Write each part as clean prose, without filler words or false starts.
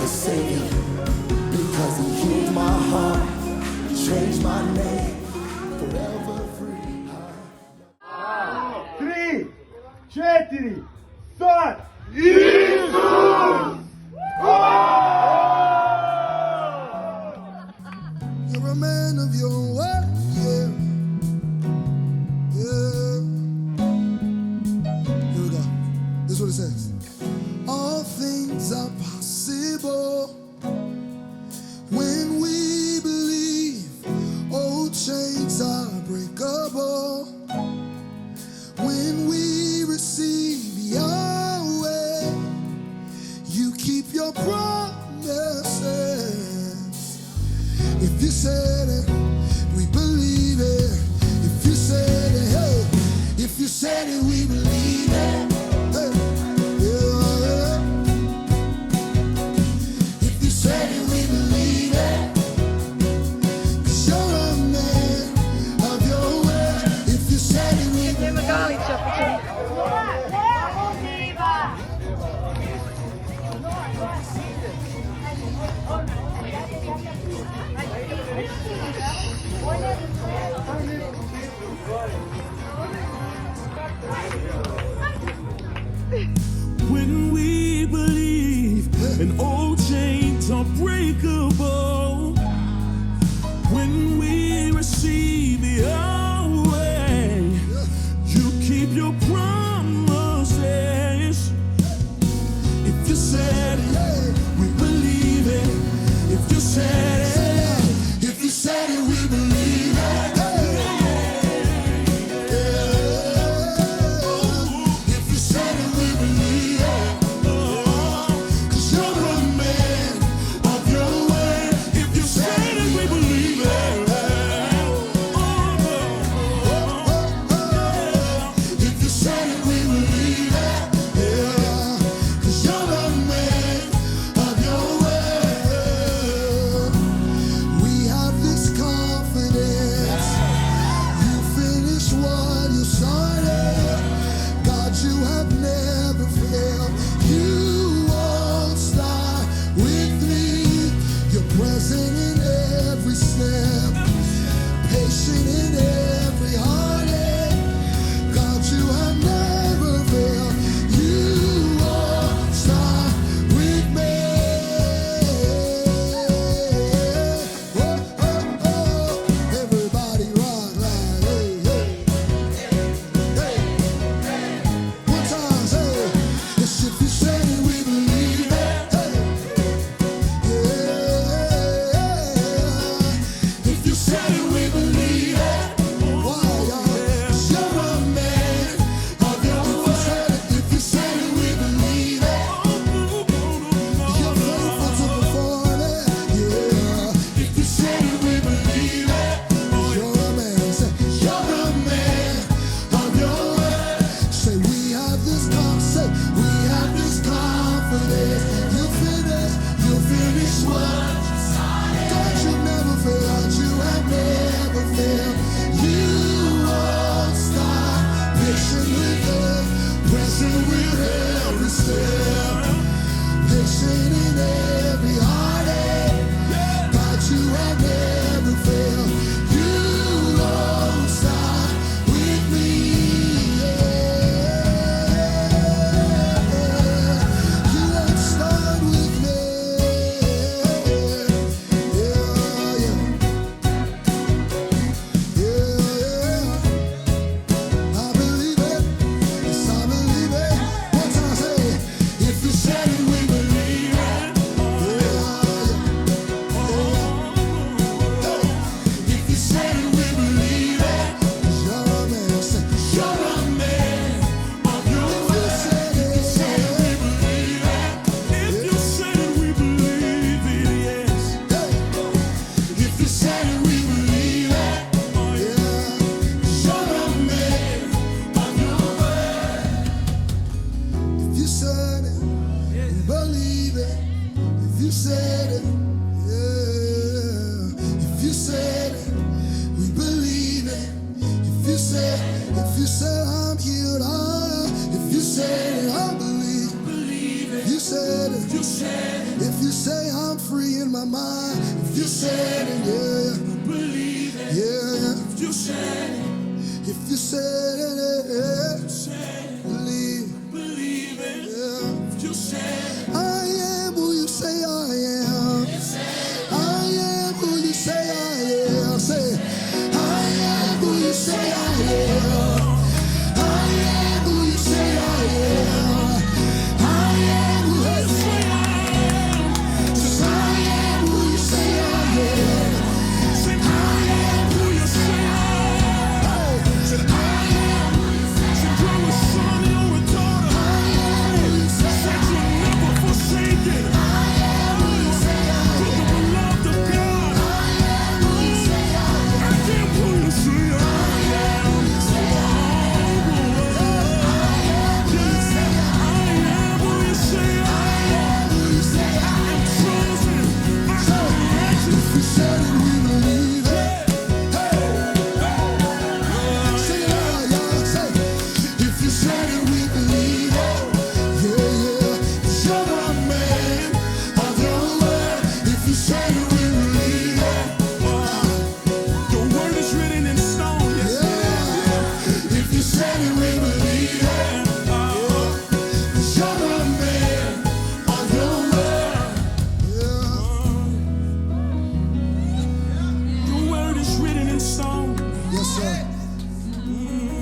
the Savior, because He healed my heart, changed my name, forever free. 3, 4, start! You're a man of your word, yeah. Yeah. Here we go. This is what it says. All things are possible when we believe. Old chains are breakable when we receive Yahweh. You keep your promises. If you said it, we believe it. If you said it, hey. If you said it, we believe it. Hey. Yeah. If you said it, we believe it. 'Cause you're a man of your word. If you said it, we believe it. When we believe, and old chains are breakable. When we receive Yahweh, you keep your promises. If you said it, we believe it. If you said it, If you said it, we believe it. If you said it, we believe it. 'Cause you're a man of your word. if you said it, we believe it. If you said it, we believe it. Yeah. 'Cause you're a man of your word. We have this confidence. You finish what you started. God, you have never failed. You won't start with me. You're present in every step, patient in every heartache. God, you have never failed. You won't start with me. Oh, oh, oh. Everybody rock like, hey, hey. Hey, one time, say, yes, if you said it, we believe it. Hey, yeah. If you said it, we believe it. Why, y'all? 'Cause you're a man of your word. If you said it, we believe it. You're faithful to perform it. Yeah. If you said it, we believe it. You're a man. Say, you're a man of your word. Say, we have this confidence. You finish what you started. God, you never failed. You have never failed. You won't stop. Patient with us, present with every step, patient in every heartache. God, you have never failed. You won't stop with me. You won't start with me. Yeah, yeah. Yeah, yeah. I believe it. Yes, I believe it. One time, say, if you said it, we believe it. Yeah, yeah. If you said it, we believe it. 'Cause you're a man. Say, you're a man of your word. If you said it, we believe it. If you said it, we believe it, yes. Hey. If you said it, we believe it. Yeah. 'Cause you're a man of your word. If you said it, we believe it. If you said it, yeah. If you said it, we believe it. If you said I'm healed, if you said it, I believe. If you said it, if you you say I'm free in my mind. If you said it, yeah. Believe it. Yeah. If you said it. If you said it, yeah. Believe. Believe it. Yeah. If you said it. I am who you say I am. I am who you say I am. Say, I am who you say I am. I am who you say I am. I am who you say I am. Just I am who you say I am. Say, I am who you say I am. Said I am who you say Say, you're a son, you're a daughter. I am who you say Said you're never forsaken. I am who you say I am. You're the beloved of God. I am who you say I am. I am who you say I am. If you said it, we believe it. Sing it out, y'all. Say, if you said it, we believe it. Yeah, yeah. 'Cause you're a man of your word. If you said it, we believe it. Your word is written in stone. Yes, Yeah. If you said it, we believe it. 'Cause you're a man of your word. Yeah. your word is written in stone. Yes, sir.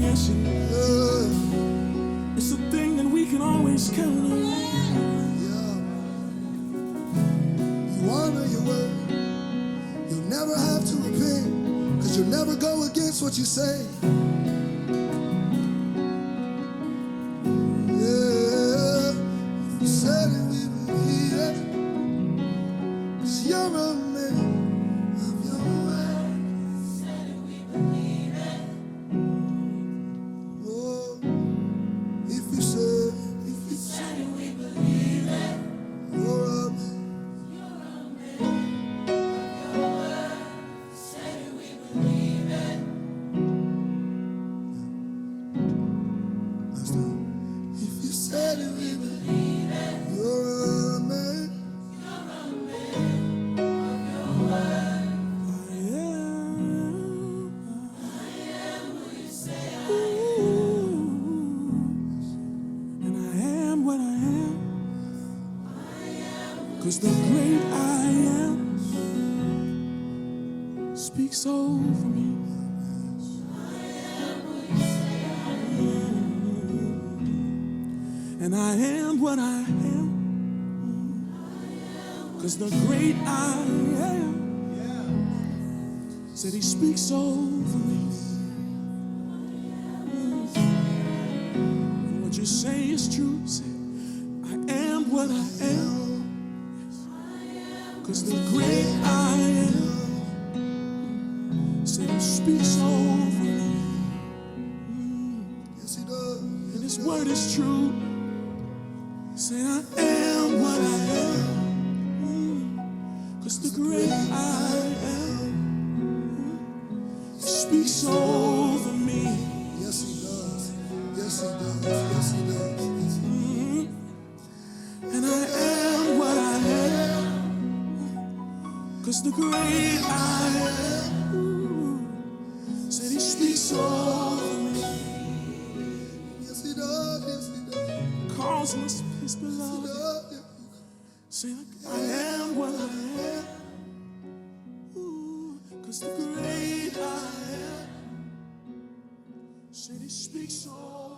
Yes, it is. Yeah. It's a thing that we can always count on. Yeah. You honor your word. You'll never have to repent, because you'll never go against what you say. Yeah. If you said it, we believe it. 'Cause you're a man of your word. Oh, if you said it, we believe it. You're a man. Last time. If you said it, we believe it. You're a man. And I am what I am. 'Cause the great I am speaks over me. And I am what I am. 'Cause the great I am said he speaks over me. And what you say is true. Say, I am what I am. 'Cause the great I am said he speaks over me. Yes, he does. And his word is true. Say, I am what I am. 'Cause the great I am speaks over me. Yes, he does. Yes, he does. Yes, he does. Yes, he does. And I am what I am. 'Cause the great I am said he speaks over me. Yes, he does. Yes, he does. Calls us his He beloved. does. Say, I am what I am. 'Cause the great I am said he speaks over